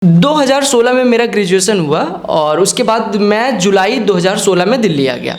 2016 में मेरा ग्रेजुएशन हुआ और उसके बाद मैं जुलाई 2016 में दिल्ली आ गया।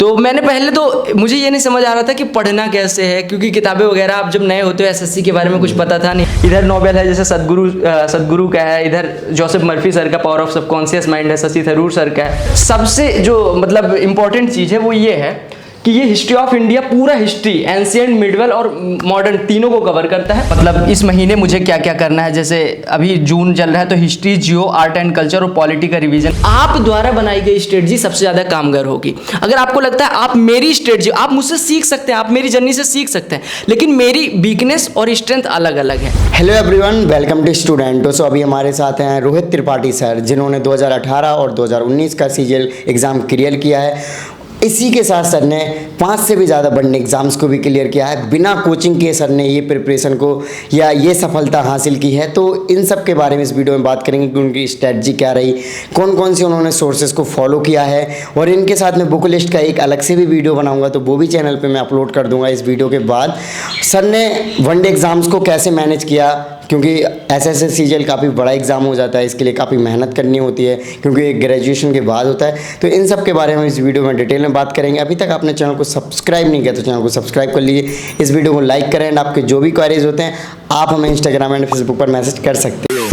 तो मैंने पहले तो मुझे ये नहीं समझ आ रहा था कि पढ़ना कैसे है, क्योंकि किताबें वगैरह आप जब नए होते हो एसएससी के बारे में कुछ पता था नहीं। इधर नोबेल है जैसे सदगुरु का है, इधर जोसेफ मर्फी सर का पावर ऑफ सबकॉन्शियस माइंड है, शशि थरूर सर का है। सबसे जो मतलब इम्पोर्टेंट चीज़ है वो ये है कि ये हिस्ट्री ऑफ इंडिया पूरा हिस्ट्री एंशिएंट मिडवल और मॉडर्न तीनों को कवर करता है। मतलब इस महीने मुझे क्या क्या करना है, जैसे अभी जून चल रहा है तो history, Jio, art and culture और पॉलिटी का रिवीजन। आप द्वारा बनाई गई स्ट्रेटजी सबसे ज़्यादा कामगार होगी। अगर आपको लगता है आप मेरी स्ट्रेटजी, आप मुझसे सीख सकते हैं, आप मेरी जर्नी से सीख सकते हैं, लेकिन मेरी वीकनेस और स्ट्रेंथ अलग अलग है। Hello everyone, welcome to student. तो अभी हमारे साथ हैं रोहित त्रिपाठी सर, जिन्होंने 2018 और 2019 का सीजीएल एग्ज़ाम क्लियर किया है। इसी के साथ सर ने 5 से भी ज़्यादा बड़े एग्ज़ाम्स को भी क्लियर किया है। बिना कोचिंग के सर ने ये प्रिपरेशन को या ये सफलता हासिल की है। तो इन सब के बारे में इस वीडियो में बात करेंगे कि उनकी स्ट्रेटजी क्या रही, कौन कौन से उन्होंने सोर्सेज को फॉलो किया है, और इनके साथ में बुक लिस्ट का एक अलग से भी वीडियो बनाऊंगा, तो वो भी चैनल पर मैं अपलोड कर दूंगा इस वीडियो के बाद। सर ने वनडे एग्ज़ाम्स को कैसे मैनेज किया, क्योंकि ऐसे सीजीएल काफ़ी बड़ा एग्ज़ाम हो जाता है, इसके लिए काफ़ी मेहनत करनी होती है, क्योंकि ग्रेजुएशन के बाद होता है। तो इन सब के बारे में इस वीडियो में डिटेल में बात करेंगे। अभी तक आपने चैनल को सब्सक्राइब नहीं किया तो चैनल को सब्सक्राइब कर लीजिए, इस वीडियो को लाइक करें, एंड आपके जो भी क्वेरीज होते हैं आप हमें इंस्टाग्राम एंड फेसबुक पर मैसेज कर सकते हो।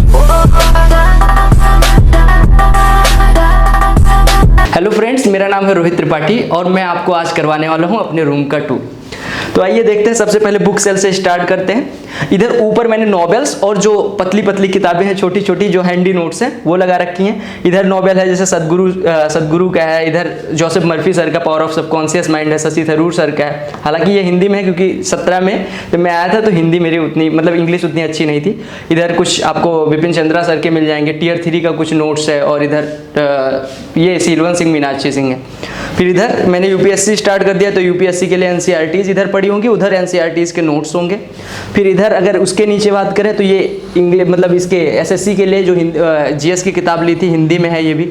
हेलो फ्रेंड्स, मेरा नाम है रोहित त्रिपाठी और मैं आपको आज करवाने वाला हूँ अपने रूम का टूर। तो आइए देखते हैं। सबसे पहले बुक सेल से स्टार्ट करते हैं। इधर ऊपर मैंने नॉवेल्स और जो पतली पतली किताबें हैं, छोटी छोटी जो हैंडी नोट्स हैं, वो लगा रखी हैं। इधर नॉवेल है जैसे सदगुरु का है, इधर जोसेफ मर्फी सर का पावर ऑफ सबकॉन्शियस माइंड है, शशि थरूर सर का है। हालांकि ये हिंदी में है, क्योंकि 17 में जब मैं आया था तो हिंदी मेरी उतनी मतलब इंग्लिश उतनी अच्छी नहीं थी। इधर कुछ आपको विपिन चंद्रा सर के मिल जाएंगे, टियर 3 का कुछ नोट्स है, और इधर ये सीलवन सिंह मीनाक्षी सिंह है। फिर इधर मैंने यूपीएससी स्टार्ट कर दिया, तो यूपीएससी के लिए एनसीईआरटीज इधर पड़ी होंगी, उधर एनसीईआरटीज के नोट्स होंगे। फिर इधर अगर उसके नीचे बात करें तो ये इंग्लिश मतलब इसके एसएससी के लिए जो जीएस की किताब ली थी, हिंदी में है ये भी।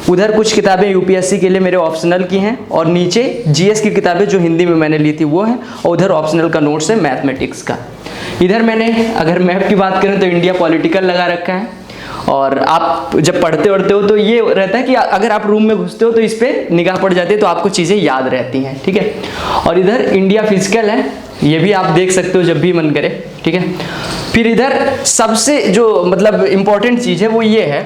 उधर कुछ किताबें यूपीएससी के लिए मेरे ऑप्शनल की हैं, और नीचे जीएस की किताबें जो हिंदी में मैंने ली थी वो हैं, और उधर ऑप्शनल का नोट्स है मैथमेटिक्स का। इधर मैंने अगर मैप की बात करें तो इंडिया पॉलिटिकल लगा रखा है। और आप जब पढ़ते हो तो ये रहता है कि अगर आप रूम में घुसते हो तो इस पर निगाह पड़ जाती है, तो आपको चीज़ें याद रहती हैं, ठीक है। और इधर इंडिया फिजिकल है, ये भी आप देख सकते हो जब भी मन करे, ठीक है। फिर इधर सबसे जो मतलब इम्पोर्टेंट चीज़ है वो ये है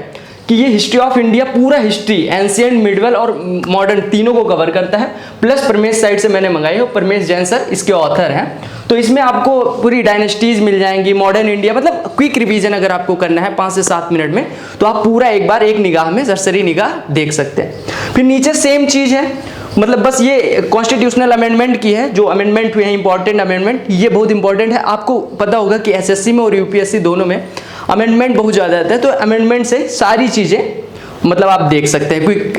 कि ये हिस्ट्री ऑफ इंडिया पूरा हिस्ट्री एंशिएंट मिडवल और मॉडर्न तीनों को कवर करता है। प्लस परमेश साइड से मैंने मंगाई हो, परमेश जैन सर इसके ऑथर हैं। तो इसमें आपको पूरी डायनेस्टीज मिल जाएंगी, मॉडर्न इंडिया, मतलब क्विक रिवीजन अगर आपको करना है 5 से 7 मिनट में, तो आप पूरा एक बार एक निगाह में सरसरी निगाह देख सकते हैं। फिर नीचे सेम चीज़ है, मतलब बस ये कॉन्स्टिट्यूशनल अमेंडमेंट की है, जो अमेंडमेंट हुए हैं इंपॉर्टेंट अमेंडमेंट, ये बहुत इंपॉर्टेंट है। आपको पता होगा कि एसएससी में और यूपीएससी दोनों में अमेंडमेंट बहुत ज़्यादा आता है, तो अमेंडमेंट से सारी चीज़ें मतलब आप देख सकते हैं, क्विक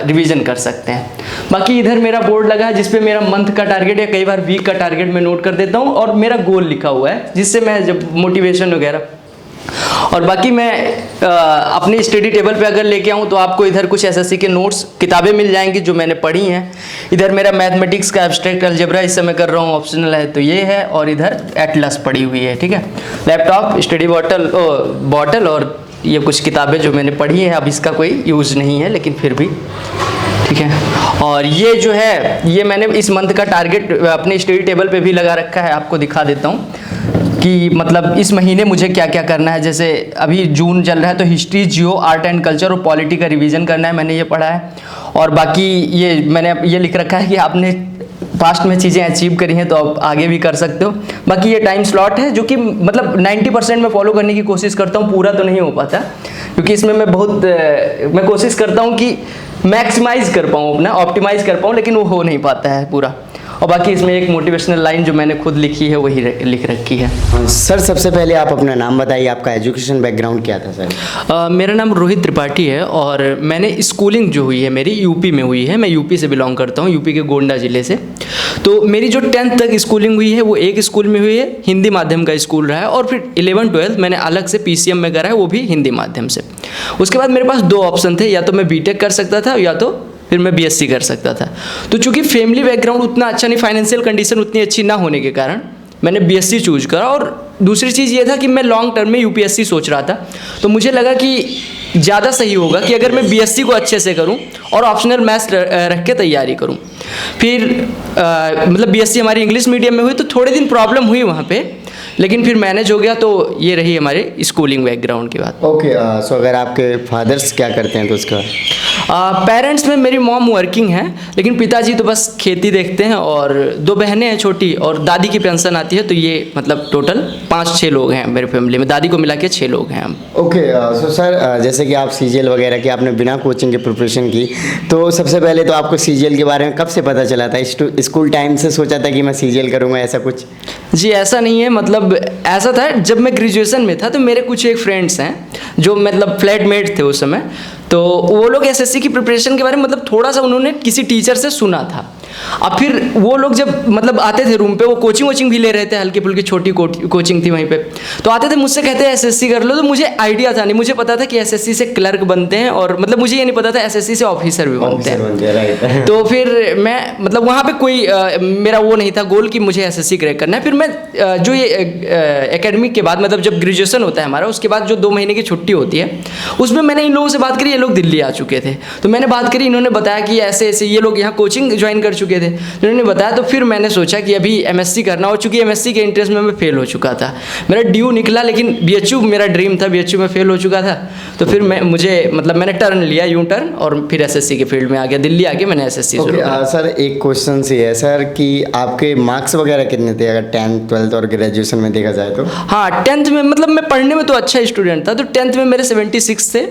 रिवीजन कर सकते हैं। बाकी इधर मेरा बोर्ड लगा है जिसपे मेरा मंथ का टारगेट या कई बार वीक का टारगेट मैं नोट कर देता हूँ, और मेरा गोल लिखा हुआ है, जिससे मैं जब मोटिवेशन वगैरह। और बाकी मैं अपनी स्टडी टेबल पे अगर लेके आऊँ तो आपको इधर कुछ एसएससी के नोट्स किताबें मिल जाएंगी जो मैंने पढ़ी हैं। इधर मेरा मैथमेटिक्स का एब्स्ट्रैक्ट अलजेब्रा इस समय कर रहा हूँ, ऑप्शनल है तो ये है, और इधर एटलस पड़ी हुई है, ठीक है। लैपटॉप, स्टडी बॉटल और ये कुछ किताबें जो मैंने पढ़ी हैं। अब इसका कोई यूज़ नहीं है, लेकिन फिर भी ठीक है। और ये जो है ये मैंने इस मंथ का टारगेट अपने स्टडी टेबल पे भी लगा रखा है, आपको दिखा देता हूँ कि मतलब इस महीने मुझे क्या क्या करना है। जैसे अभी जून चल रहा है तो history, Jio, art and culture और पॉलिटी का रिवीजन करना है, मैंने ये पढ़ा है। और बाकी ये मैंने ये लिख रखा है कि आपने पास्ट में चीज़ें अचीव करी हैं तो आप आगे भी कर सकते हो। बाकी ये टाइम स्लॉट है जो कि मतलब 90% में फॉलो करने की कोशिश करता हूँ, पूरा तो नहीं हो पाता, क्योंकि इसमें मैं कोशिश करता हूँ कि मैक्सिमाइज कर पाऊँ, अपना ऑप्टिमाइज कर पाऊँ, लेकिन वो हो नहीं पाता है पूरा। और बाकी इसमें एक मोटिवेशनल लाइन जो मैंने खुद लिखी है वही लिख रखी है। सर सबसे पहले आप अपना नाम बताइए, आपका एजुकेशन बैकग्राउंड क्या था सर? मेरा नाम रोहित त्रिपाठी है और मैंने स्कूलिंग जो हुई है मेरी यूपी में हुई है। मैं यूपी से बिलोंग करता हूँ, यूपी के गोंडा ज़िले से। तो मेरी जो 10th तक स्कूलिंग हुई है वो एक स्कूल में हुई है, हिंदी माध्यम का स्कूल रहा है। और फिर 11th-12th मैंने अलग से पीसीएम में करा है, वो भी हिंदी माध्यम से। उसके बाद मेरे पास 2 ऑप्शन थे, या तो मैं बीटेक कर सकता था या तो फिर मैं बीएससी कर सकता था। तो चूंकि फैमिली बैकग्राउंड उतना अच्छा नहीं, फाइनेंशियल कंडीशन उतनी अच्छी ना होने के कारण मैंने बीएससी चूज करा। और दूसरी चीज़ ये था कि मैं लॉन्ग टर्म में यूपीएससी सोच रहा था, तो मुझे लगा कि ज़्यादा सही होगा कि अगर मैं बीएससी को अच्छे से करूं और ऑप्शनल मैथ्स रख के तैयारी करूं। फिर मतलब बीएससी हमारी इंग्लिश मीडियम में हुई, तो थोड़े दिन प्रॉब्लम हुई वहाँ पे, लेकिन फिर मैनेज हो गया। तो ये रही हमारे स्कूलिंग बैकग्राउंड की बात। ओके, सो अगर आपके फादर्स क्या करते हैं तो उसका पेरेंट्स में मेरी मॉम वर्किंग है, लेकिन पिताजी तो बस खेती देखते हैं, और 2 बहनें हैं छोटी, और दादी की पेंशन आती है। तो ये मतलब टोटल 5-6 लोग हैं मेरे फैमिली में, दादी को मिला के 6 लोग हैं हम। ओके, सो सर जैसे कि आप सीजीएल वगैरह की आपने बिना कोचिंग के प्रिपरेशन की, तो सबसे पहले तो आपको सीजीएल के बारे में कब से पता चला था? स्कूल टाइम से सोचा था कि मैं सीजीएल करूँगा, ऐसा कुछ? जी ऐसा नहीं है, मतलब ऐसा था जब मैं ग्रेजुएशन में था, तो मेरे कुछ एक फ्रेंड्स हैं जो मतलब फ्लैटमेट थे उस समय, तो वो लोग एसएससी की प्रिपरेशन के बारे में मतलब थोड़ा सा उन्होंने किसी टीचर से सुना था। अब फिर वो लोग जब मतलब आते थे रूम पे, वो कोचिंग भी ले रहे थे, हल्की फुल्की छोटी कोचिंग थी वहीं पे, तो आते थे मुझसे कहते हैं एसएससी कर लो। तो मुझे आइडिया था नहीं, मुझे पता था कि एसएससी से क्लर्क बनते हैं, और मतलब मुझे ये नहीं पता था एसएससी से ऑफिसर भी बनते हैं। तो फिर मैं मतलब वहाँ पे कोई मेरा वो नहीं था गोल कि मुझे एसएससी क्रैक करना है। फिर मैं जो ये एकेडमिक के बाद मतलब जब ग्रेजुएशन होता है हमारा, उसके बाद जो 2 महीने की छुट्टी होती है, उसमें मैंने इन लोगों से बात करी। ये लोग दिल्ली आ चुके थे, तो मैंने बात करी, इन्होंने बताया कि ऐसे ऐसे ये लोग यहाँ कोचिंग ज्वाइन कर चुके थे, उन्होंने बताया। तो फिर मैंने सोचा कि अभी एमएससी करना, और चूंकि एमएससी के इंटरेस्ट में मैं फेल हो चुका था, मेरा ड्यू निकला, लेकिन बीएचयू मेरा ड्रीम था, बीएचयू में फेल हो चुका था। तो फिर मैंने टर्न लिया, यू टर्न, और फिर एसएससी के फील्ड में आ गया। दिल्ली आके मैंने एसएससी शुरू किया। सर एक क्वेश्चन सी है सर कि आपके मार्क्स वगैरह कितने थे अगर 10th 12th और ग्रेजुएशन में देखा जाए तो? हाँ 10th में मतलब मैं पढ़ने में तो अच्छा स्टूडेंट था, तो 10th में मेरे 76 थे,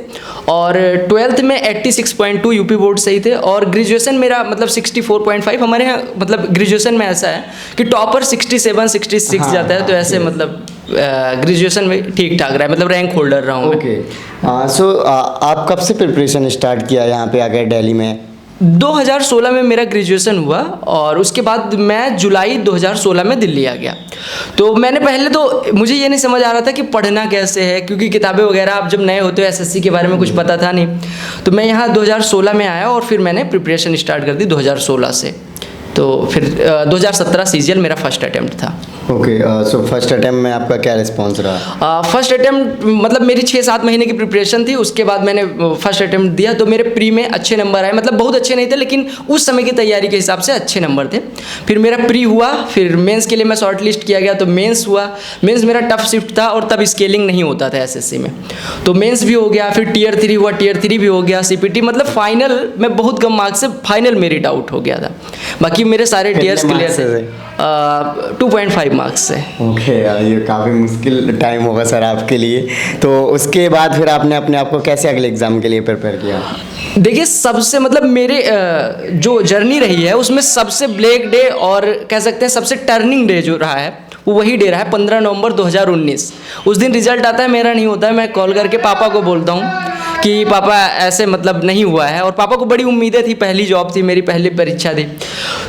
और 12th में 86.2 यूपी बोर्ड सही थे, और ग्रेजुएशन मेरा मतलब 64.5। हमारे यहाँ मतलब ग्रेजुएशन में ऐसा है कि टॉपर 67-66 जाता है, तो ऐसे मतलब ग्रेजुएशन में ठीक ठाक रहा है, मतलब रैंक होल्डर रहा हूँ। ओके, सो आप कब से प्रिपरेशन स्टार्ट किया यहाँ पे आकर दिल्ली में? 2016 में मेरा ग्रेजुएशन हुआ, और उसके बाद मैं जुलाई 2016 में दिल्ली आ गया। तो मैंने पहले तो मुझे ये नहीं समझ आ रहा था कि पढ़ना कैसे है, क्योंकि किताबें वगैरह आप जब नए होते हो एसएससी के बारे में कुछ पता था नहीं। तो मैं यहाँ 2016 में आया, और फिर मैंने प्रिपरेशन स्टार्ट कर दी 2016 से। तो फिर 2017 सीजीएल मेरा फर्स्ट अटैम्प्ट था। ओके, सो फर्स्ट अटैम्प्ट में आपका क्या रिस्पॉन्स रहा? फर्स्ट अटैम्प्ट मतलब मेरी 6-7 महीने की प्रिपरेशन थी, उसके बाद मैंने फर्स्ट अटैम्प्ट दिया, तो मेरे प्री में अच्छे नंबर आए, मतलब बहुत अच्छे नहीं थे, लेकिन उस समय की तैयारी के हिसाब से अच्छे नंबर थे। फिर मेरा प्री हुआ, फिर मेंस के लिए मैं शॉर्ट लिस्ट किया गया, तो मेंस हुआ। मेंस मेरा टफ शिफ्ट था, और तब स्केलिंग नहीं होता था एसएससी में, तो मेंस भी हो गया। फिर टियर 3 हुआ, टियर 3 भी हो गया, सीपीटी, मतलब फाइनल में बहुत कम मार्क्स से फाइनल मेरिट आउट हो गया था। बाकी मेरे सारे टियर्स क्लियर थे 2.5 मार्क्स से। ओके, ये काफ़ी मुश्किल टाइम होगा सर आपके लिए। तो उसके बाद फिर आपने अपने आप को कैसे अगले एग्ज़ाम के लिए प्रिपेयर किया? देखिए सबसे मतलब मेरे जो जर्नी रही है उसमें सबसे ब्लैक डे, और कह सकते हैं सबसे टर्निंग डे जो रहा है, वो वही डे रहा है 15 नवंबर 2019। उस दिन रिजल्ट आता है, मेरा नहीं होता है। मैं कॉल करके पापा को बोलता हूँ कि पापा ऐसे मतलब नहीं हुआ है, और पापा को बड़ी उम्मीदें थी, पहली जॉब थी मेरी, पहली परीक्षा थी।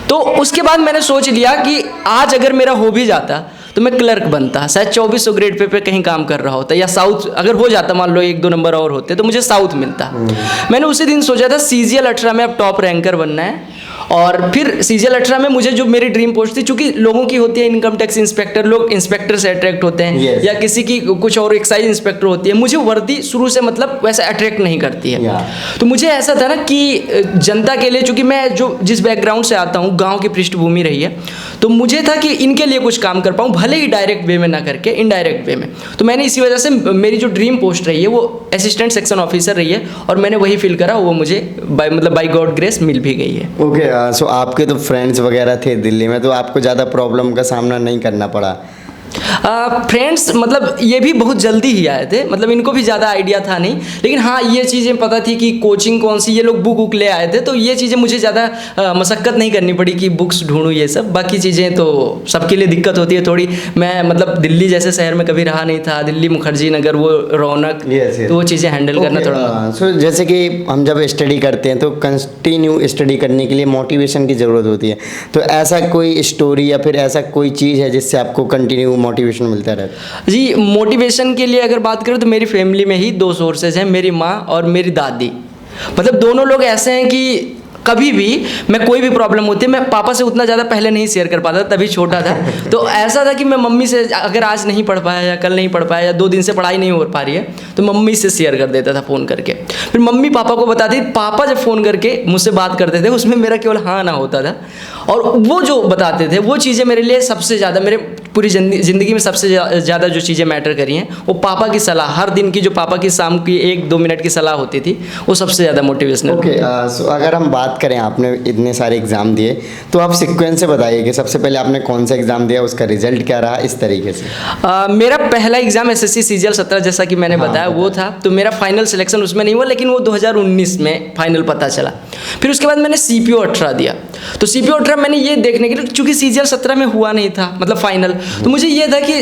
तो उसके बाद मैंने सोच लिया कि आज अगर मेरा हो भी जाता तो मैं क्लर्क बनता, शायद 2400 ग्रेड पे कहीं काम कर रहा होता, या साउथ अगर हो जाता, मान लो 1-2 नंबर और होते तो मुझे साउथ मिलता। मैंने उसी दिन सोचा था सीजीएल 18 में अब टॉप रैंकर बनना है। और फिर सीजीएल 18 में मुझे जो मेरी ड्रीम पोस्ट थी, चूंकि लोगों की होती है इनकम टैक्स इंस्पेक्टर, लोग इंस्पेक्टर से अट्रैक्ट होते हैं, yes. या किसी की कुछ और एक्साइज इंस्पेक्टर होती है, मुझे वर्दी शुरू से मतलब वैसे अट्रैक्ट नहीं करती है। तो मुझे ऐसा था ना कि जनता के लिए, चूंकि मैं जो जिस बैकग्राउंड से आता हूँ, गाँव की पृष्ठभूमि रही है, तो मुझे था कि इनके लिए कुछ काम कर पाऊँ, भले ही डायरेक्ट वे में ना करके इनडायरेक्ट वे में। तो मैंने इसी वजह से मेरी जो ड्रीम पोस्ट रही है वो असिस्टेंट सेक्शन ऑफिसर रही है, और मैंने वही फील करा, वो मुझे बाय गॉड ग्रेस मिल भी गई है। ओके, सो आपके तो फ्रेंड्स वगैरह थे दिल्ली में, तो आपको ज़्यादा प्रॉब्लम का सामना नहीं करना पड़ा? फ्रेंड्स मतलब ये भी बहुत जल्दी ही आए थे, मतलब इनको भी ज़्यादा आइडिया था नहीं, लेकिन हाँ ये चीज़ें पता थी कि कोचिंग कौन सी, ये लोग बुक ले आए थे, तो ये चीज़ें मुझे ज़्यादा मशक्क़त नहीं करनी पड़ी कि बुक्स ढूंढूँ, ये सब। बाकी चीज़ें तो सबके लिए दिक्कत होती है थोड़ी। मैं मतलब दिल्ली जैसे शहर में कभी रहा नहीं था, दिल्ली मुखर्जी नगर, वो रौनक, तो वो चीज़ें हैंडल करना थोड़ा। सो जैसे कि हम जब स्टडी करते हैं तो कंटिन्यू स्टडी करने के लिए मोटिवेशन की ज़रूरत होती है, तो ऐसा कोई स्टोरी या फिर ऐसा कोई चीज़ है जिससे आपको कंटिन्यू मोटिवेशन मिलता रहता? जी मोटिवेशन के लिए अगर बात करें तो मेरी फैमिली में ही 2 सोर्सेज हैं, मेरी माँ और मेरी दादी। मतलब दोनों लोग ऐसे हैं कि कभी भी मैं कोई भी प्रॉब्लम होती है, मैं पापा से उतना ज़्यादा पहले नहीं शेयर कर पाता, तभी छोटा था। तो ऐसा था कि मैं मम्मी से अगर आज नहीं पढ़ पाया या कल नहीं पढ़ पाया या 2 दिन से पढ़ाई नहीं हो पा रही है, तो मम्मी से शेयर कर देता था फ़ोन करके। फिर मम्मी पापा को बताती, पापा जब फ़ोन करके मुझसे बात करते थे उसमें मेरा केवल हाँ ना होता था, और वो जो बताते थे वो चीज़ें मेरे लिए सबसे ज़्यादा, मेरे पूरी ज़िंदगी में सबसे ज़्यादा जो चीज़ें मैटर करी हैं वो पापा की सलाह, हर दिन की जो पापा की शाम की 1-2 मिनट की सलाह होती थी, वो सबसे ज़्यादा मोटिवेशनल। ओके, सो अगर हम बात करें, आपने इतने सारे एग्ज़ाम दिए, तो आप सीक्वेंस से बताइए कि सबसे पहले आपने कौन सा एग्ज़ाम दिया, उसका रिजल्ट क्या रहा, इस तरीके से। मेरा पहला एग्ज़ाम SSC CGL 17 जैसा कि मैंने बताया वो था। तो मेरा फाइनल सिलेक्शन उसमें नहीं हुआ, लेकिन वो 2019 में फाइनल पता चला। फिर उसके बाद मैंने CPO 18 दिया। तो CPO 18 मैंने ये देखने के लिए, चूँकि CGL 17 में हुआ नहीं था मतलब फाइनल, तो मुझे ये था कि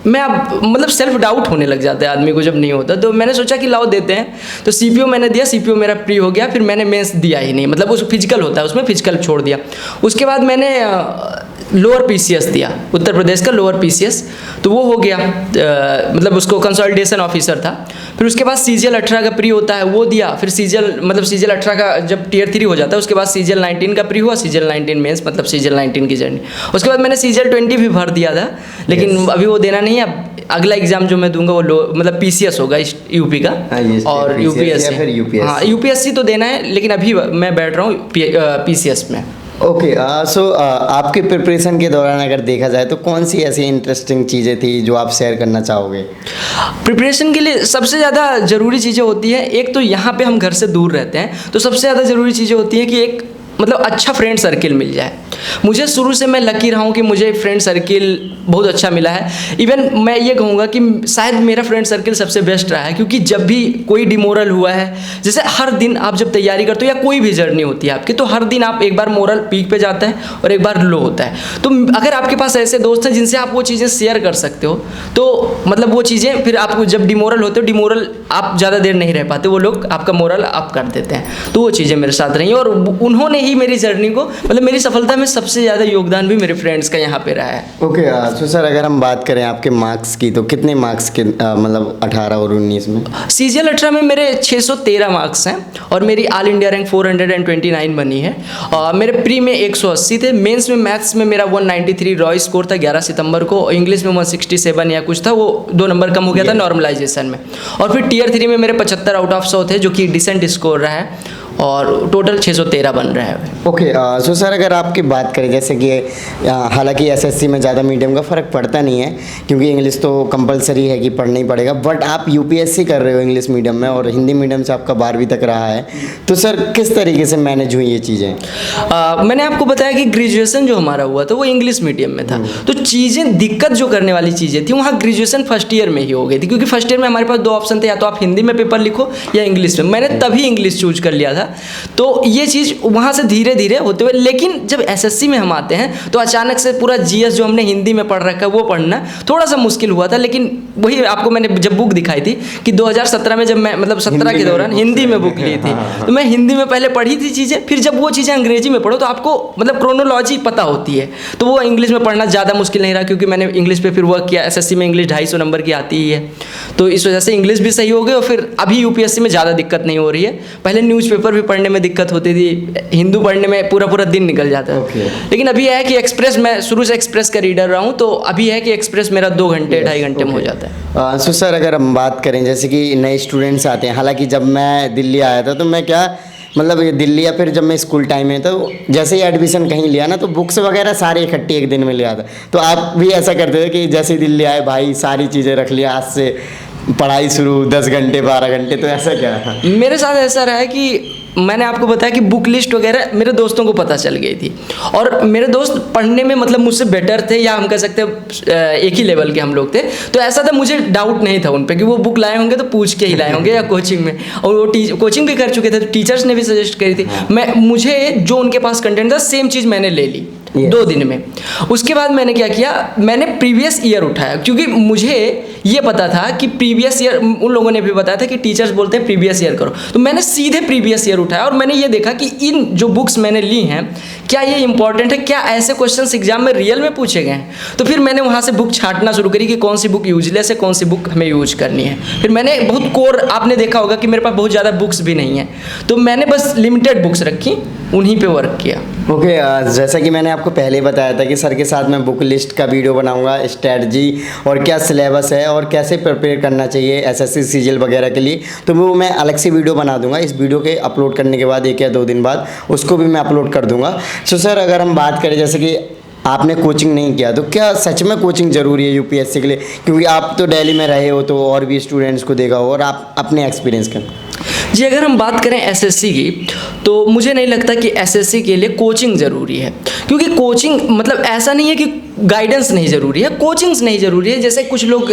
मैं अब मतलब सेल्फ डाउट होने लग जाता है आदमी को जब नहीं होता। तो मैंने सोचा कि लाओ देते हैं। तो CPO मैंने दिया, CPO मेरा प्री हो गया। फिर मैंने मेंस दिया ही नहीं, मतलब उस फिजिकल होता है उसमें फिजिकल छोड़ दिया। उसके बाद मैंने लोअर PCS दिया, उत्तर प्रदेश का लोअर PCS, तो वो हो गया, मतलब उसको कंसोलिडेशन ऑफिसर था। फिर उसके बाद CGL 18 का प्री होता है वो दिया। फिर CGL 18 का जब Tier 3 हो जाता है उसके बाद CGL 19 का प्री हुआ, CGL 19 मेंस, मतलब CGL 19 की जर्नी। उसके बाद मैंने CGL 20 भी भर दिया था, लेकिन अभी वो देना नहीं है। अब अगला एग्जाम जो मैं दूंगा वो मतलब PCS होगा UP का, और UPSC, हाँ UPSC तो देना है, लेकिन अभी मैं बैठ रहा हूँ PCS में। ओके, सो आपके प्रिपरेशन के दौरान अगर देखा जाए तो कौन सी ऐसी इंटरेस्टिंग चीज़ें थी जो आप शेयर करना चाहोगे? प्रिपरेशन के लिए सबसे ज़्यादा ज़रूरी चीज़ें होती हैं, एक तो यहाँ पे हम घर से दूर रहते हैं, तो सबसे ज़्यादा ज़रूरी चीज़ें होती हैं कि एक मतलब अच्छा फ्रेंड सर्किल मिल जाए। मुझे शुरू से मैं लकी रहा हूँ कि मुझे फ्रेंड सर्किल बहुत अच्छा मिला है। इवन मैं ये कहूँगा कि शायद मेरा फ्रेंड सर्किल सबसे बेस्ट रहा है, क्योंकि जब भी कोई डिमोरल हुआ है, जैसे हर दिन आप जब तैयारी करते हो या कोई भी जर्नी होती है आपकी, तो हर दिन आप एक बार मोरल पीक पे जाता है और एक बार लो होता है। तो अगर आपके पास ऐसे दोस्त हैं जिनसे आप वो चीज़ें शेयर कर सकते हो, तो मतलब वो चीज़ें फिर आपको जब डिमोरल होते हो, डिमोरल आप ज़्यादा देर नहीं रह पाते, वो लोग आपका मोरल अप कर देते हैं। तो वो चीज़ें मेरे साथ रही, और उन्होंने ही मेरी जर्नी को, मतलब मेरी सफलता में सबसे ज़्यादा योगदान भी मेरे फ्रेंड्स का यहाँ पे रहा है। ओके, तो सर अगर हम बात करें आपके मार्क्स की, तो कितने मार्क्स के मतलब 18 और 19 में? CGL 18 में मेरे 613 मार्क्स हैं, और मेरी ऑल इंडिया रैंक 429 बनी है। मेरे प्री में 180 थे। मेंस में मैथ्स में मेरा 193 रॉ स्कोर था 11 सितंबर को। इंग्लिश में 167 या कुछ था, वो 2 नंबर कम हो गया था नॉर्मलाइजेशन में। और फिर Tier 3 में मेरे 75 आउट ऑफ 100 थे, जो कि डिसेंट स्कोर रहा है, और टोटल 613 बन रहा है। ओके, सो सर अगर आपकी बात करें, जैसे कि हालांकि SSC में ज़्यादा मीडियम का फ़र्क पड़ता नहीं है, क्योंकि इंग्लिश तो कंपलसरी है कि पढ़ना ही पड़ेगा, बट आप UPSC कर रहे हो इंग्लिश मीडियम में, और हिंदी मीडियम से आपका 12वीं तक रहा है, तो सर किस तरीके से मैनेज हुई ये चीज़ें? मैंने आपको बताया कि ग्रेजुएशन जो हमारा हुआ था वो इंग्लिश मीडियम में था, तो चीज़ें दिक्कत जो करने वाली चीज़ें थी वहाँ ग्रेजुएशन फर्स्ट ईयर में ही हो गई थी, क्योंकि फर्स्ट ईयर में हमारे पास 2 ऑप्शन थे, या तो आप हिंदी में पेपर लिखो या इंग्लिश में। मैंने तभी इंग्लिश चूज कर लिया था। तो ये चीज़ वहाँ से धीरे धीरे होते हुए, लेकिन जब SSC में हम आते हैं तो अचानक से पूरा GS जो हमने हिंदी में पढ़ रखा है वो पढ़ना थोड़ा सा मुश्किल हुआ था। लेकिन वही आपको मैंने जब बुक दिखाई थी कि 2017 में, जब मैं मतलब 17 के दौरान हिंदी में बुक ली थी, तो मैं हिंदी में पहले पढ़ी थी चीज़ें, फिर जब वो चीज़ें अंग्रेजी में पढ़ो तो आपको मतलब क्रोनोलॉजी पता होती है, तो वो इंग्लिश में पढ़ना ज़्यादा मुश्किल नहीं रहा, क्योंकि मैंने इंग्लिश पे फिर वर्क किया। SSC में इंग्लिश 250 नंबर की आती ही है, तो इस वजह से इंग्लिश भी सही हो गई, और फिर अभी UPSC में ज़्यादा दिक्कत नहीं हो रही है। पहले न्यूज़पेपर भी पढ़ने में दिक्कत होती थी, हिंदू पढ़ने में पूरा दिन निकल जाता है। लेकिन अभी है कि एक्सप्रेस, मैं शुरू से एक्सप्रेस का रीडर रहा हूँ, तो अभी है कि एक्सप्रेस मेरा 2 घंटे 2.5 घंटे में हो जाता है। सो सर अगर हम बात करें, जैसे कि नए स्टूडेंट्स आते हैं, हालांकि जब मैं दिल्ली आया था तो मैं क्या मतलब ये दिल्ली, या फिर जब मैं स्कूल टाइम में, तो जैसे ही एडमिशन कहीं लिया ना, तो बुक्स वगैरह सारी इकट्ठी एक दिन में ले आता। तो आप भी ऐसा करते थे कि जैसे ही दिल्ली आए भाई सारी चीज़ें रख लिया, आज से पढ़ाई शुरू, 10 घंटे 12 घंटे, तो ऐसा क्या है? मेरे साथ ऐसा रहा है कि मैंने आपको बताया कि बुक लिस्ट वगैरह मेरे दोस्तों को पता चल गई थी, और मेरे दोस्त पढ़ने में मतलब मुझसे बेटर थे, या हम कह सकते हैं एक ही लेवल के हम लोग थे। तो ऐसा था, मुझे डाउट नहीं था उन पे कि वो बुक लाए होंगे तो पूछ के ही लाए होंगे, या कोचिंग में, और वो कोचिंग भी कर चुके थे, तो टीचर्स ने भी सजेस्ट करी थी। मुझे जो उनके पास कंटेंट था सेम चीज़ मैंने ले ली, Yes. 2 दिन में। उसके बाद मैंने क्या किया, मैंने प्रीवियस ईयर उठाया, क्योंकि मुझे ये पता था कि प्रीवियस ईयर, उन लोगों ने भी बताया था कि टीचर्स बोलते हैं प्रीवियस ईयर करो, तो मैंने सीधे प्रीवियस ईयर उठाया और मैंने ये देखा कि इन जो बुक्स मैंने ली हैं क्या ये इंपॉर्टेंट है, क्या ऐसे क्वेश्चंस एग्जाम में रियल में पूछे गए हैं। तो फिर मैंने वहाँ से बुक छांटना शुरू करी कि कौन सी बुक यूजलेस है, कौन सी बुक हमें यूज करनी है। फिर मैंने बहुत कोर, आपने देखा होगा कि मेरे पास बहुत ज़्यादा बुक्स भी नहीं है, तो मैंने बस लिमिटेड बुक्स रखी, उन्हीं पे वर्क किया। ओके, जैसा कि मैंने आपको पहले ही बताया था कि सर के साथ मैं बुक लिस्ट का वीडियो बनाऊंगा, स्ट्रैटेजी और क्या सिलेबस है और कैसे प्रिपेयर करना चाहिए एसएससी सीजीएल वगैरह के लिए, तो वो मैं अलग से वीडियो बना दूंगा। इस वीडियो के अपलोड करने के बाद 1 या 2 दिन बाद उसको भी मैं अपलोड कर दूंगा। सो सर, अगर हम बात करें जैसे कि आपने कोचिंग नहीं किया, तो क्या सच में कोचिंग ज़रूरी है यूपीएससी के लिए? क्योंकि आप तो दिल्ली में रहे हो, तो और भी स्टूडेंट्स को देखा हो और आप अपने एक्सपीरियंस का। जी, अगर हम बात करें एसएससी की, तो मुझे नहीं लगता कि एसएससी के लिए कोचिंग ज़रूरी है, क्योंकि कोचिंग मतलब ऐसा नहीं है कि गाइडेंस नहीं ज़रूरी है, कोचिंग्स नहीं ज़रूरी है। जैसे कुछ लोग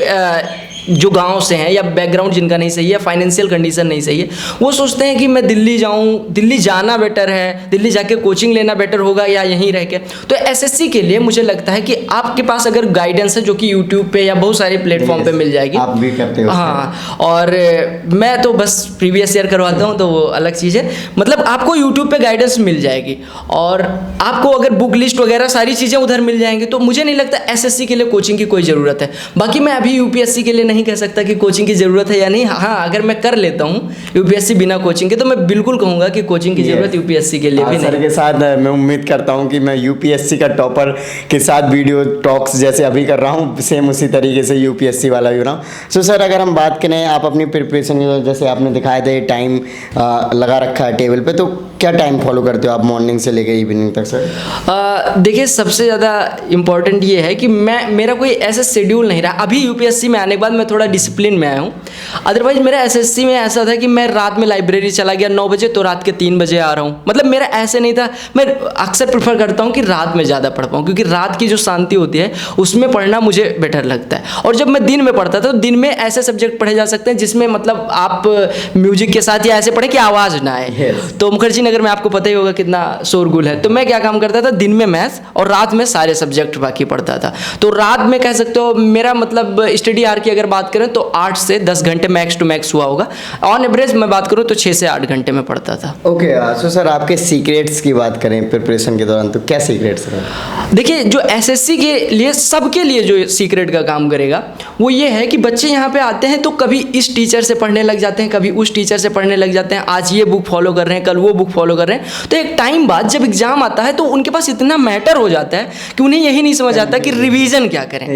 जो गांव से हैं या बैकग्राउंड जिनका नहीं सही है, फाइनेंशियल कंडीशन नहीं सही है, वो सोचते हैं कि मैं दिल्ली जाऊं, दिल्ली जाना बेटर है, दिल्ली जाके कोचिंग लेना बेटर होगा या यहीं रह के। तो एसएससी के लिए मुझे लगता है कि आपके पास अगर गाइडेंस है, जो कि यूट्यूब पे या बहुत सारे प्लेटफॉर्म पे मिल जाएगी, आप भी करते हो। हाँ, और मैं तो बस प्रीवियस ईयर करवाता हूँ, तो वो अलग चीज़ है। मतलब आपको यूट्यूब पे गाइडेंस मिल जाएगी और आपको अगर बुक लिस्ट वगैरह सारी चीज़ें उधर मिल जाएंगी, तो मुझे नहीं लगता एसएससी के लिए कोचिंग की कोई ज़रूरत है। बाकी मैं अभी यूपीएससी के लिए नहीं कह सकता कि कोचिंग की ज़रूरत है या नहीं। हाँ, अगर मैं कर लेता हूँ यूपीएससी बिना कोचिंग के, तो मैं बिल्कुल कहूँगा कि कोचिंग की ज़रूरत यूपीएससी के लिए भी सर नहीं। के साथ मैं उम्मीद करता हूँ कि मैं यूपीएससी का टॉपर के साथ वीडियो टॉक्स जैसे अभी कर रहा हूँ, सेम उसी तरीके से यूपीएससी वाला भी बनाऊँ। सो सर, अगर हम बात करें आप अपनी प्रिपरेशन की, जैसे आपने दिखाया था ये टाइम लगा रखा है टेबल पे, तो क्या टाइम फॉलो करते हो आप मॉर्निंग से लेकर इवनिंग तक सर? देखिए, सबसे ज़्यादा इम्पॉर्टेंट ये है कि मेरा कोई ऐसा शेड्यूल नहीं रहा। अभी यूपीएससी में आने के बाद मैं थोड़ा डिसिप्लिन में आया हूँ। अदरवाइज मेरा एसएससी में ऐसा था कि मैं रात में लाइब्रेरी चला गया 9 बजे, तो रात के 3 बजे आ रहा हूँ। मतलब मेरा ऐसे नहीं था। मैं अक्सर प्रेफर करता हूँ कि रात में ज़्यादा पढ़ पाऊँ, क्योंकि रात की जो शांति होती है उसमें पढ़ना मुझे बेटर लगता है। और जब मैं दिन में पढ़ता था, तो दिन में ऐसे सब्जेक्ट पढ़े जा सकते हैं जिसमें मतलब आप म्यूजिक के साथ या ऐसे पढ़े कि आवाज़ ना आए। तो मुखर्जी नगर में आपको पता ही होगा कितना शोरगुल है। तो मैं क्या काम करता था, दिन में मैथ्स और रात में सारे सब्जेक्ट बाकी पढ़ता था। तो रात में कह सकते हो मेरा मतलब स्टडी आवर की अगर बात करें तो 8 से 10 घंटे मैक्स टू मैक्स हुआ होगा। ऑन एवरेज मैं बात करूँ तो 6 से 8 घंटे में पढ़ता था। ओके, सो सर आपके सीक्रेट्स की बात करें प्रिपरेशन के दौरान, तो क्या सीक्रेट्स हैं? देखिए, जो एसएससी के लिए, सबके लिए जो सीक्रेट का काम करेगा वो ये है कि बच्चे यहाँ पे आते हैं तो कभी इस टीचर से पढ़ने लग जाते हैं, कभी उस टीचर से पढ़ने लग जाते हैं। आज ये बुक फॉलो कर रहे हैं, कल वो बुक फॉलो कर रहे हैं। तो एक टाइम बाद जब एग्जाम आता है तो उनके पास इतना मैटर हो जाता है कि उन्हें यही नहीं समझ आता कि रिवीजन क्या करें।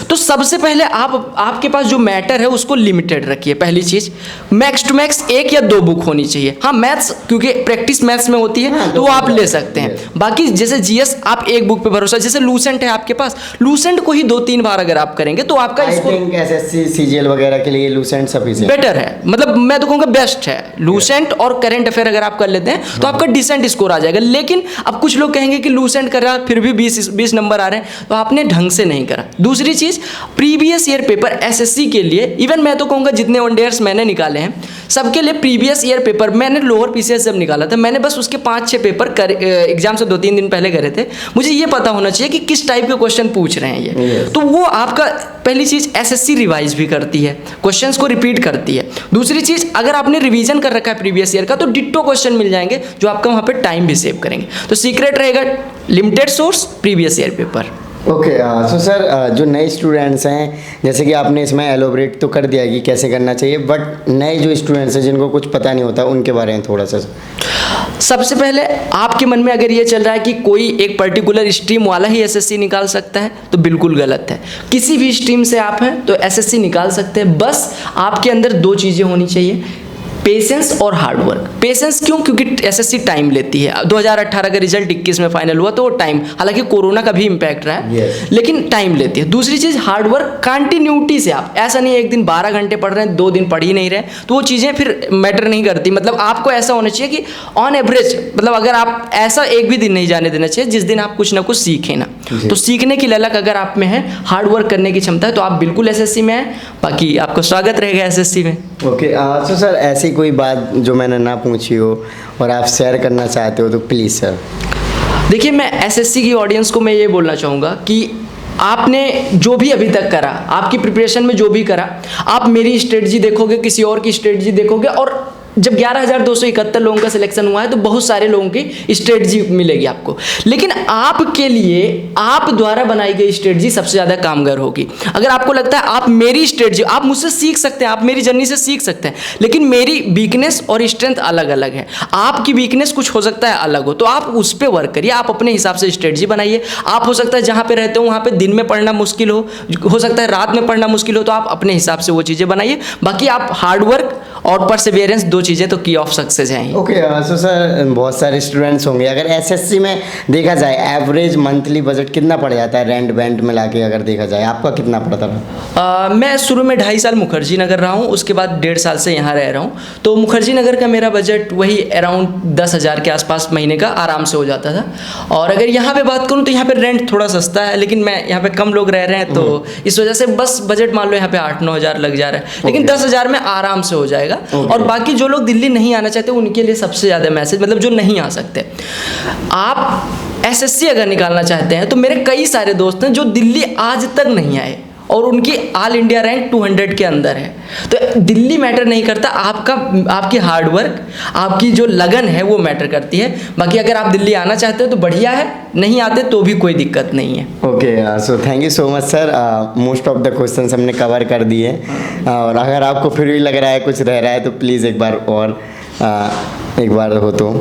तो सबसे पहले आपके पास जो मैटर है उसको लिमिटेड रखिए। पहली चीज, मैक्स टू मैक्स 1 या 2 बुक होनी चाहिए। हाँ, मैथ्स क्योंकि प्रैक्टिस मैथ्स में होती है तो वो आप ले सकते हैं। बाकी जैसे जीएस आप 1 बुक पे भरोसा, जैसे लूसेंट है आपके पास, लूसेंट को ही 2-3 बार अगर आप करेंगे तो आपका एसएससी सीजीएल वगैरह के लिए लूसेंट सफिशिएंट बेटर है। मतलब मैं तो कहूँगा बेस्ट है लूसेंट। और करंट अफेयर अगर आप कर लेते हैं तो आपका डिसेंट स्कोर आ जाएगा। लेकिन अब कुछ लोग कहेंगे कि लूसेंट कर रहा फिर भी 20 नंबर आ रहे हैं, तो आपने ढंग से नहीं करा। दूसरी चीज, प्रीवियस ईयर पेपर एसएससी के लिए, इवन मैं तो कहूँगा जितने वनडेयर्स मैंने निकाले हैं सबके लिए प्रीवियस ईयर पेपर, मैंने लोअर पीसीएस जब निकाला था मैंने बस उसके 5-6 पेपर एग्जाम से 2-3 दिन पहले करे थे। मुझे ये पता होना चाहिए कि किस टाइप के क्वेश्चन पूछ रहे हैं ये। तो वो आपका पहली चीज एसएससी रिवाइज भी करती है, क्वेश्चंस को रिपीट करती है। दूसरी चीज, अगर आपने रिवीजन कर रखा है प्रीवियस ईयर का तो डिट्टो क्वेश्चन मिल जाएंगे जो आपका वहाँ पे टाइम भी सेव करेंगे। तो सीक्रेट रहेगा limited source, previous year paper. Okay, so sir जो नए स्टूडेंट्स हैं, जैसे कि आपने इसमें एलोबरेट तो कर दिया कि कैसे करना चाहिए, बट नए जो स्टूडेंट्स हैं जिनको कुछ पता नहीं होता उनके बारे में थोड़ा सा। सबसे पहले आपके मन में अगर ये चल रहा है कि कोई एक पर्टिकुलर स्ट्रीम वाला ही एसएससी निकाल सकता है तो बिल्कुल गलत है। किसी भी स्ट्रीम से आप हैं तो एसएससी निकाल सकते हैं। बस आपके अंदर 2 चीज़ें होनी चाहिए, पेशेंस और हार्ड वर्क। पेशेंस क्यों? क्योंकि एसएससी टाइम लेती है। 2018 का रिजल्ट 21 में फाइनल हुआ तो वो टाइम, हालांकि कोरोना का भी इम्पैक्ट रहा है लेकिन टाइम लेती है। दूसरी चीज़ हार्ड वर्क, कंटिन्यूटी से आप, ऐसा नहीं है एक दिन 12 घंटे पढ़ रहे हैं 2 दिन पढ़ ही नहीं रहे, तो वो चीज़ें फिर मैटर नहीं करती। मतलब आपको ऐसा होना चाहिए कि ऑन एवरेज, मतलब अगर आप ऐसा एक भी दिन नहीं जाने देना चाहिए जिस दिन आप कुछ ना कुछ सीखें ना। तो सीखने की ललक अगर आप में है, हार्ड वर्क करने की क्षमता है, तो आप बिल्कुल एसएससी में हैं। बाकी आपको स्वागत रहेगा एसएससी में। ओके, तो सर ऐसी कोई बात जो मैंने ना पूछी हो और आप शेयर करना चाहते हो तो प्लीज़ सर। देखिए, मैं एसएससी की ऑडियंस को मैं ये बोलना चाहूँगा कि आपने जो भी अभी तक करा, आपकी प्रिपरेशन में जो भी करा, आप मेरी स्ट्रेटजी देखोगे, किसी और की स्ट्रेटजी देखोगे, और जब 11,271 लोगों का सिलेक्शन हुआ है तो बहुत सारे लोगों की स्ट्रेटजी मिलेगी आपको, लेकिन आपके लिए आप द्वारा बनाई गई स्ट्रेटजी सबसे ज़्यादा कामगार होगी। अगर आपको लगता है आप मेरी स्ट्रेटजी, आप मुझसे सीख सकते हैं, आप मेरी जर्नी से सीख सकते हैं, लेकिन मेरी वीकनेस और स्ट्रेंथ अलग अलग है। आपकी वीकनेस कुछ हो सकता है अलग हो, तो आप उस पर वर्क करिए, आप अपने हिसाब से स्ट्रेटजी बनाइए। आप हो सकता है जहाँ पे रहते हो वहाँ पे दिन में पढ़ना मुश्किल हो सकता है रात में पढ़ना मुश्किल हो, तो आप अपने हिसाब से वो चीज़ें बनाइए। बाकी आप हार्डवर्क और परसेवेरेंस, दो चीज़ें तो की ऑफ सक्सेस हैं। ओके, सो सर बहुत सारे स्टूडेंट्स होंगे, अगर एसएससी में देखा जाए एवरेज मंथली बजट कितना पड़ जाता है, रेंट वेंट मिला के अगर देखा जाए, आपका कितना पड़ता था? मैं शुरू में 2.5 साल मुखर्जी नगर रहा हूँ, उसके बाद 1.5 साल से यहाँ रह रहा हूँ। तो मुखर्जी नगर का मेरा बजट वही अराउंड 10,000 के आसपास महीने का आराम से हो जाता था। और अगर यहाँ पे बात करूँ तो यहाँ पे रेंट थोड़ा सस्ता है, लेकिन मैं यहाँ पे कम लोग रह रहे हैं, तो इस वजह से बस बजट मान लो यहाँ पे 8-9 हज़ार लग जा रहा है, लेकिन 10,000 में आराम से हो जाएगा। और बाकी जो लोग दिल्ली नहीं आना चाहते उनके लिए सबसे ज़्यादा मैसेज, मतलब जो नहीं आ सकते, आप एसएससी अगर निकालना चाहते हैं तो मेरे कई सारे दोस्त हैं जो दिल्ली आज तक नहीं आए और उनकी ऑल इंडिया रैंक 200 के अंदर है। तो दिल्ली मैटर नहीं करता, आपकी हार्डवर्क, आपकी जो लगन है वो मैटर करती है। बाकी अगर आप दिल्ली आना चाहते हो तो बढ़िया है, नहीं आते तो भी कोई दिक्कत नहीं है। Okay, so thank you so much sir, most of the questions हमने कवर कर दिए। और अगर आपको फिर भी लग रहा है कुछ रह रहा है तो प्लीज़ एक बार हो तो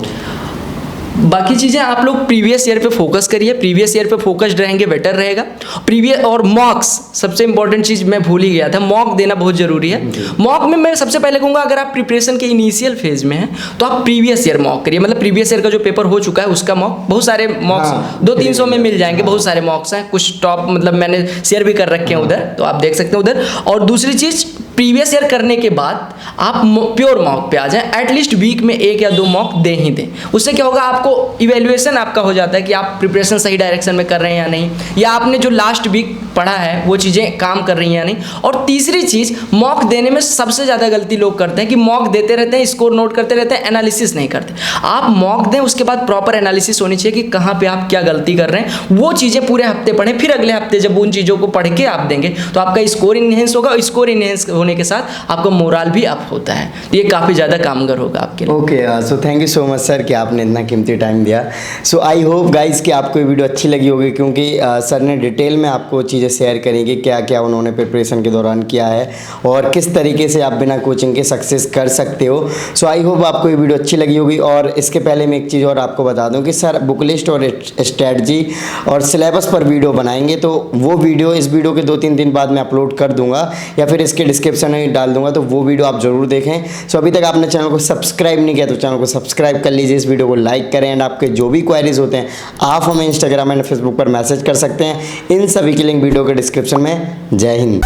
बाकी चीज़ें आप लोग प्रीवियस ईयर पे फोकस करिए, प्रीवियस ईयर पे फोकस्ड रहेंगे बेटर रहेगा। प्रीवियस और मॉक्स, सबसे इंपॉर्टेंट चीज़ मैं भूल ही गया था, मॉक देना बहुत ज़रूरी है। मॉक में मैं सबसे पहले कहूँगा अगर आप प्रिपरेशन के इनिशियल फेज में हैं तो आप प्रीवियस ईयर मॉक करिए, मतलब प्रीवियस ईयर का जो पेपर हो चुका है उसका मॉक। बहुत सारे मॉक्स 200-300 में मिल जाएंगे, बहुत सारे मॉक्स हैं, कुछ टॉप मतलब मैंने शेयर भी कर रखे हैं उधर, तो आप देख सकते हैं उधर। और दूसरी चीज़, प्रीवियस ईयर करने के बाद आप प्योर मॉक पे आ जाएं, एटलीस्ट वीक में 1 या 2 मॉक दे ही दें। उससे क्या होगा, आपको इवैल्यूएशन आपका हो जाता है कि आप प्रिपरेशन सही डायरेक्शन में कर रहे हैं या नहीं, या आपने जो लास्ट वीक पढ़ा है वो चीज़ें काम कर रही हैं या नहीं। और तीसरी चीज़, मॉक देने में सबसे ज़्यादा गलती लोग करते हैं कि मॉक देते रहते हैं, स्कोर नोट करते रहते हैं, एनालिसिस नहीं करते। आप मॉक दें, उसके बाद प्रॉपर एनालिसिस होनी चाहिए कि कहाँ पे आप क्या गलती कर रहे हैं। वो चीज़ें पूरे हफ्ते पढ़ें, फिर अगले हफ्ते जब उन चीज़ों को पढ़ के आप देंगे तो आपका स्कोर इनहेंस होगा, और स्कोर इनहेंस होने के साथ आपका मोरल भी अप होता है। ये काफ़ी ज़्यादा कामगार होगा आपके लिए। Okay, so thank you so much sir कि आपने इतना कीमती टाइम दिया। सो आई होप गाइस कि आपको ये वीडियो अच्छी लगी होगी, क्योंकि सर ने डिटेल में आपको चीज़ें शेयर करेंगे क्या क्या उन्होंने प्रिपरेशन के दौरान किया है और किस तरीके से आप बिना कोचिंग के सक्सेस कर सकते हो। सो आई होप आपको ये वीडियो अच्छी लगी होगी। और इसके पहले मैं एक चीज़ और आपको बता दूं कि सर बुक लिस्ट और स्ट्रैटेजी और सिलेबस पर वीडियो बनाएंगे, तो वो वीडियो इस वीडियो के 2-3 दिन बाद मैं अपलोड कर दूंगा या फिर इसके डिस्क्रिप्शन में डाल दूंगा, तो वो वीडियो आप ज़रूर देखें। सो अभी तक आपने चैनल को सब्सक्राइब नहीं किया तो चैनल को सब्सक्राइब कर लीजिए, इस वीडियो को लाइक करें, एंड आपके जो भी क्वेरीज होते हैं आप हमें इंस्टाग्राम एंड फेसबुक पर मैसेज कर सकते हैं। इन सभी की लिंक वीडियो के डिस्क्रिप्शन में। जय हिंद।